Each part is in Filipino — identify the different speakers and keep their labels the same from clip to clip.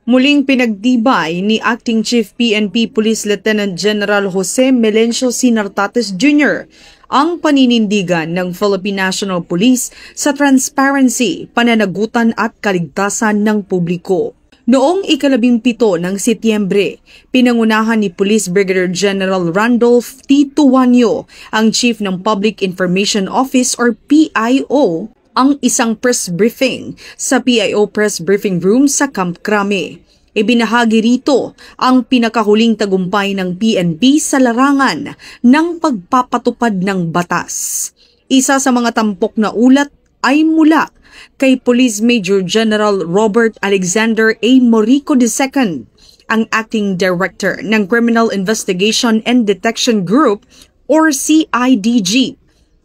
Speaker 1: Muling pinagtibay ni Acting Chief PNP Police Lieutenant General Jose Melencio Sinartates Jr. ang paninindigan ng Philippine National Police sa transparency, pananagutan at kaligtasan ng publiko. Noong ika-17 ng Setyembre, pinangunahan ni Police Brigadier General Randolph T. Tuanyo, ang Chief ng Public Information Office or PIO, ang isang press briefing sa PIO Press Briefing Room sa Camp Crame. Ibinahagi rito ang pinakahuling tagumpay ng PNP sa larangan ng pagpapatupad ng batas. Isa sa mga tampok na ulat ay mula kay Police Major General Robert Alexander A. Morico II, ang Acting Director ng Criminal Investigation and Detection Group or CIDG,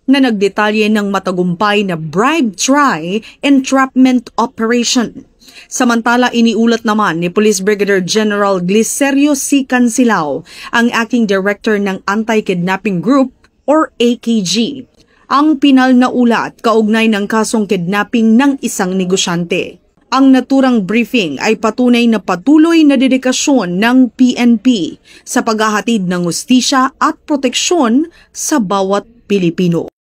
Speaker 1: na nagdetalye ng matagumpay na bribe try entrapment operation. Samantala, iniulat naman ni Police Brigadier General Glicerio C. Cancilao, ang Acting Director ng Anti-Kidnapping Group or AKG, ang pinal na ulat kaugnay ng kasong kidnapping ng isang negosyante. Ang naturang briefing ay patunay na patuloy na dedikasyon ng PNP sa paghahatid ng hustisya at proteksyon sa bawat Pilipino.